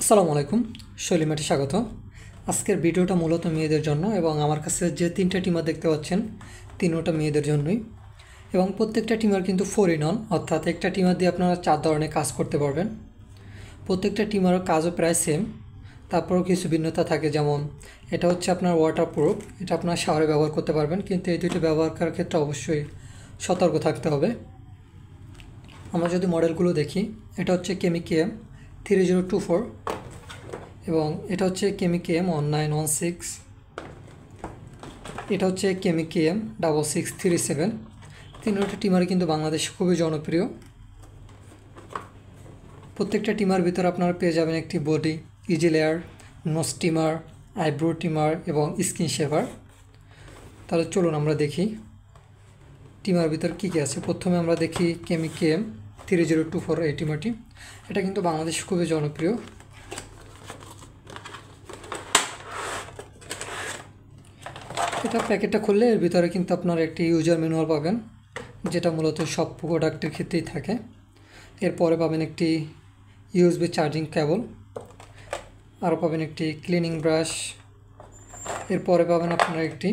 আসসালামু আলাইকুম, শৈলিমাটি স্বাগত। আজকের ভিডিওটা মূলত মেয়েদের জন্য এবং আমার কাছে যে তিনটা টিমার দেখতে পাচ্ছেন তিনোটা মেয়েদের জন্যই। এবং প্রত্যেকটা টিমার কিন্তু 4 in 1, অর্থাৎ একটা টিমার দিয়ে আপনারা 4 ধরনের কাজ করতে পারবেন। প্রত্যেকটা টিমারের কাজও প্রায় সেম, তারপরেও কিছু ভিন্নতা থাকে। যেমন এটা হচ্ছে আপনার ওয়াটারপ্রুফ, এটা আপনার শাওয়ারে ব্যবহার করতে পারবেন, কিন্তু এই দুইটা ব্যবহার করার ক্ষেত্রে অবশ্যই সতর্ক থাকতে হবে। আমরা যদি মডেলগুলো দেখি, এটা হচ্ছে কেমিকেএম 3024 এবং এটা হচ্ছে কেমিকেএম 1916, এটা হচ্ছে কেমিকেএম 6637। তিনটা টিমার কিন্তু বাংলাদেশে খুবই জনপ্রিয়। প্রত্যেকটা টিমার ভিতরে আপনারা পেয়ে যাবেন একটি body, easy layer, nose টিমার, eyebrow টিমার এবং স্কিন শেভার। তাহলে চলুন আমরা দেখি টিমার ভিতর কী কী আছে। প্রথমে আমরা দেখি কেমিকেএম 3024 এই টিমারটি। এটা কিন্তু বাংলাদেশে খুবই জনপ্রিয়। এটা প্যাকেটটা খুললে এর ভিতরে কিন্তু আপনারা একটি ইউজার ম্যানুয়াল পাবেন, যেটা মূলত সব প্রোডাক্টের ক্ষেত্রেই থাকে। এরপরে পাবেন একটি ইউএসবি চার্জিং কেবল, আরও পাবেন একটি ক্লিনিং ব্রাশ, এরপরে পাবেন আপনারা একটি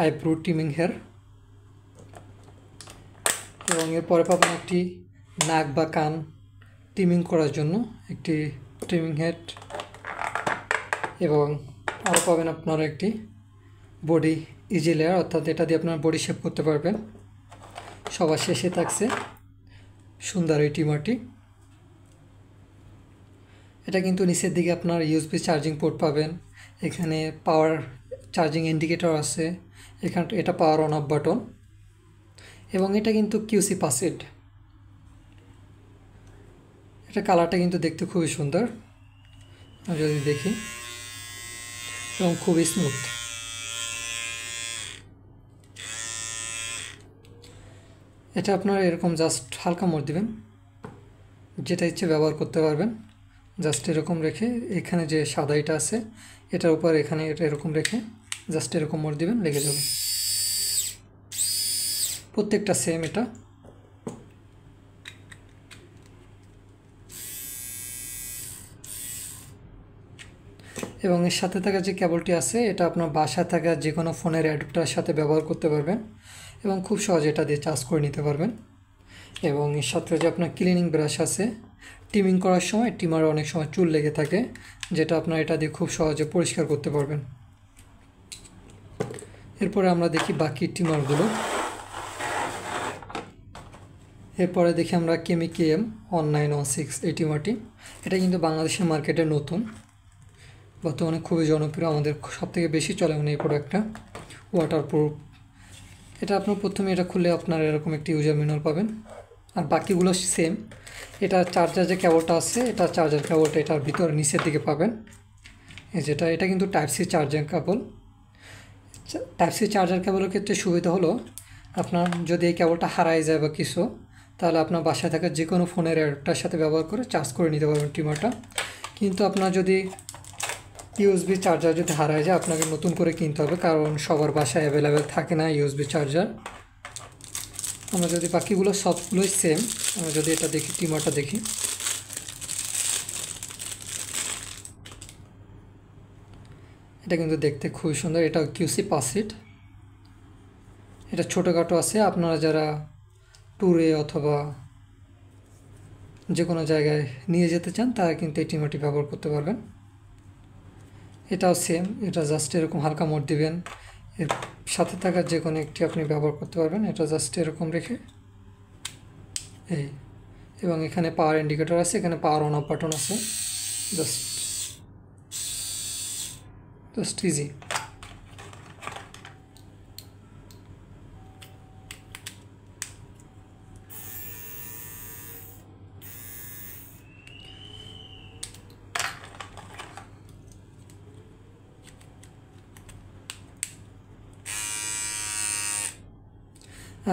আইব্রো ট্রিমিং হেয়ার, এবং এরপরে পাবেন একটি নাক বা কান ট্রিমিং করার জন্য একটি ট্রিমিং হেড, এবং আরও পাবেন আপনারা একটি বডি ইজি লেয়ার, অর্থাৎ এটা দিয়ে আপনার বডি শেপ করতে পারবেন। সবার শেষে থাকছে সুন্দর এই টিমারটি। এটা কিন্তু নিচের দিকে আপনার ইউএসবি চার্জিং পোর্ট পাবেন, এখানে পাওয়ার চার্জিং ইন্ডিকেটর আছে, এখানে এটা পাওয়ার অন অফ বাটন, এবং এটা কিন্তু কিউসি পাসেড। এটা কালারটা কিন্তু দেখতে খুবই সুন্দর যদি দেখি, এবং খুবই স্মুথ। এটা আপনারা এরকম জাস্ট হালকা মোড় দিবেন, যেটা ইচ্ছে ব্যবহার করতে পারবেন। জাস্ট এরকম রেখে এখানে যে সাদা এটা আছে এটার উপর এখানে এটা এরকম রেখে জাস্ট এরকম মোড় দিবেন, লেগে যাবে। প্রত্যেকটা সেম এটা। এবং এর সাথে থাকা যে কেবলটি আছে এটা আপনার বাসায় থাকা যে কোনো ফোনের অ্যাডাপ্টারের সাথে ব্যবহার করতে পারবেন এবং খুব সহজে এটা দিয়ে চার্জ করে নিতে পারবেন। এবং এর সাথে যে আপনার ক্লিনিং ব্রাশ আছে, ট্রিমিং করার সময় টিমারে অনেক সময় চুল লেগে থাকে, যেটা আপনার এটা দিয়ে খুব সহজে পরিষ্কার করতে পারবেন। এরপরে আমরা দেখি বাকি টিমারগুলো। এরপরে দেখি আমরা কেমিকেএম 1916 এই টিমারটি। এটা কিন্তু বাংলাদেশের মার্কেটে নতুন, বর্তমানে খুবই জনপ্রিয়, আমাদের সবথেকে বেশি চলে এই প্রোডাক্টটা। ওয়াটারপ্রুফ। এটা আপনার প্রথমে এটা খুললে আপনার এরকম একটি ইউজার ম্যানুয়াল পাবেন, আর বাকিগুলো সেম। এটা চার্জার যে কেবলটা আছে, এটা চার্জার কেবলটা এটার ভিতরে নিচের দিকে পাবেন। এটা কিন্তু type C charger cable. Type C charger কেবলের ক্ষেত্রে সুবিধা হলো আপনার যদি এই কেবলটা হারায় যায় বা কিছু, তাহলে আপনার বাসায় থাকা যে কোনো ফোনের অ্যাডাপ্টারের সাথে ব্যবহার করে চার্জ করে নিতে পারবেন টিমারটা। কিন্তু আপনার যদি ইউএসবি চার্জার যদি হারায় যায়, আপনাকে নতুন করে কিনতে হবে, কারণ সবার বাসায় অ্যাভেলেবেল থাকে না ইউএসবি চার্জার। আমরা যদি বাকিগুলো সবগুলোই সেম, আমরা যদি এটা দেখি, টিমারটা দেখি, এটা কিন্তু দেখতে খুবই সুন্দর। এটা কিউসি পাসিট। এটা ছোটোখাটো আছে, আপনারা যারা ট্যুরে অথবা যে কোনো জায়গায় নিয়ে যেতে চান তারা কিন্তু এই টিমারটি ব্যবহার করতে পারবেন। এটাও সেম, এটা জাস্ট এরকম হালকা মোড় দিবেন, এর সাথে থাকা যে কোনো একটি আপনি ব্যবহার করতে পারবেন। এটা জাস্ট এরকম রেখে এই, এবং এখানে পাওয়ার ইন্ডিকেটর আছে, এখানে পাওয়ার অন অফ বাটন আছে। Just easy.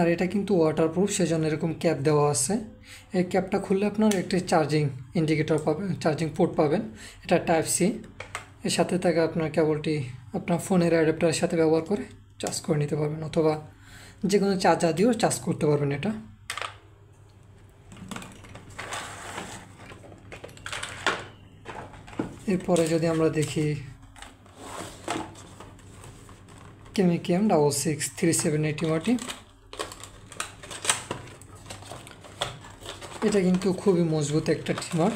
আর এটা কিন্তু ওয়াটারপ্রুফ, সেজন্য এরকম ক্যাপ দেওয়া আছে। এই ক্যাপটা খুললে আপনার একটি চার্জিং ইন্ডিকেটর পাবেন, চার্জিং পোর্ট পাবেন। এটা টাইপ সি। এর সাথে থাকা আপনার কেবলটি আপনার ফোনের অ্যাডাপ্টারের সাথে ব্যবহার করে চার্জ করে নিতে পারবেন, অথবা যে কোনো চার্জার দিয়েও চার্জ করতে পারবেন এটা। এরপরে যদি আমরা দেখি কেমিকেম 66378 ওয়াটি, এটা কিন্তু খুবই মজবুত একটা ট্রিমার।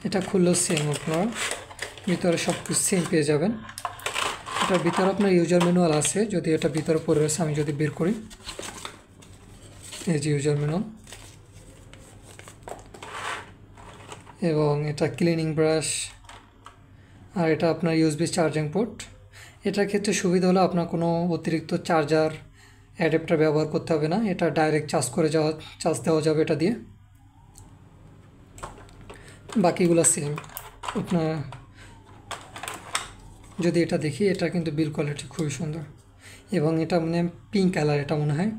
এটা খুললেও সেম, আপনার ভিতরে সব কিছু সেম পেয়ে যাবেন। এটার ভিতরে আপনার ইউজার ম্যানুয়াল আছে, যদি এটা ভিতরে পড়ে রয়েছে, আমি যদি বের করি, এই যে ইউজার ম্যানুয়াল, এবং এটা ক্লিনিং ব্রাশ, আর এটা আপনার ইউএসবি চার্জিং পোর্ট। এটার ক্ষেত্রে সুবিধা হলো আপনার কোনো অতিরিক্ত চার্জার অ্যাডাপ্টার ব্যবহার করতে হবে না, এটা ডাইরেক্ট চার্জ দেওয়া যাবে এটা দিয়ে। বাকিগুলো সেম। আপনার যদি এটা দেখি, এটা কিন্তু বিল কোয়ালিটি খুবই সুন্দর, এবং এটা মানে পিঙ্ক কালার, এটা মনে হয়।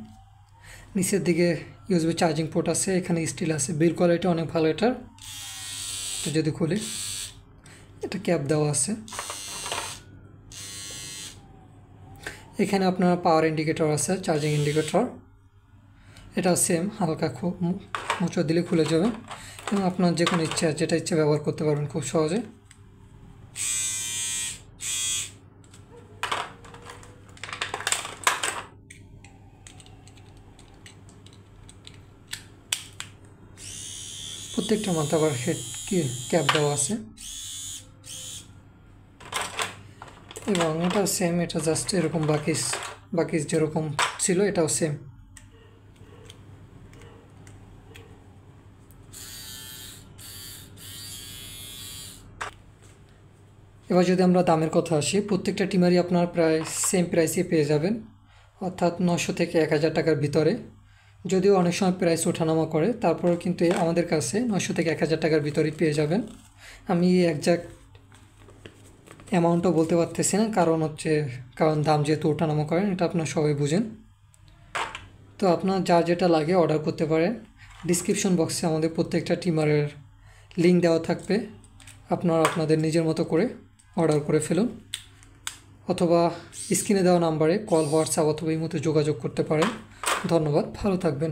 নিচের দিকে ইউএসবি চার্জিং পোর্ট আছে, এখানে স্টিল আছে, বিল কোয়ালিটি অনেক ভালো এটার। যদি খুলি, এটা ক্যাপ দেওয়া আছে। এখানে আপনার পাওয়ার ইন্ডিকেটর আছে, চার্জিং ইন্ডিকেটর, এটাও সেম, হালকা খুব মোচড় দিলে খুলে যাবে, এবং আপনার যে কোনো ইচ্ছা যেটা ইচ্ছা ব্যবহার করতে পারবেন খুব সহজে। প্রত্যেকটা মাথা আবার হেড ক্যাপ দেওয়া আছে, এবং এটাও সেম, এটা জাস্ট এরকম বাকি যেরকম ছিল এটাও সেম। এবার যদি আমরা দামের কথা আসি, প্রত্যেকটা টিমারই আপনার প্রায় সেম প্রাইসে পেয়ে যাবেন, অর্থাৎ 900 থেকে 1000 টাকার ভিতরে। যদিও অনেক সময় প্রাইস ওঠানামা করে, তারপরেও কিন্তু আমাদের কাছে 900 থেকে 1000 টাকার ভিতরেই পেয়ে যাবেন। আমি একজ্যাক্ট অ্যামাউন্টও বলতে পারতেছি না, কারণ দাম যেহেতু ওঠানামা করেন, এটা আপনার সবাই বুঝেন। তো আপনার যার যেটা লাগে অর্ডার করতে পারেন। ডিসক্রিপশন বক্সে আমাদের প্রত্যেকটা টিমারের লিঙ্ক দেওয়া থাকবে, আপনারা আপনাদের নিজের মতো করে অর্ডার করে ফেলুন, অথবা স্ক্রিনে দেওয়া নাম্বারে কল, হোয়াটসঅ্যাপ অথবা ইমোতে যোগাযোগ করতে পারেন। ধন্যবাদ, ভালো থাকবেন।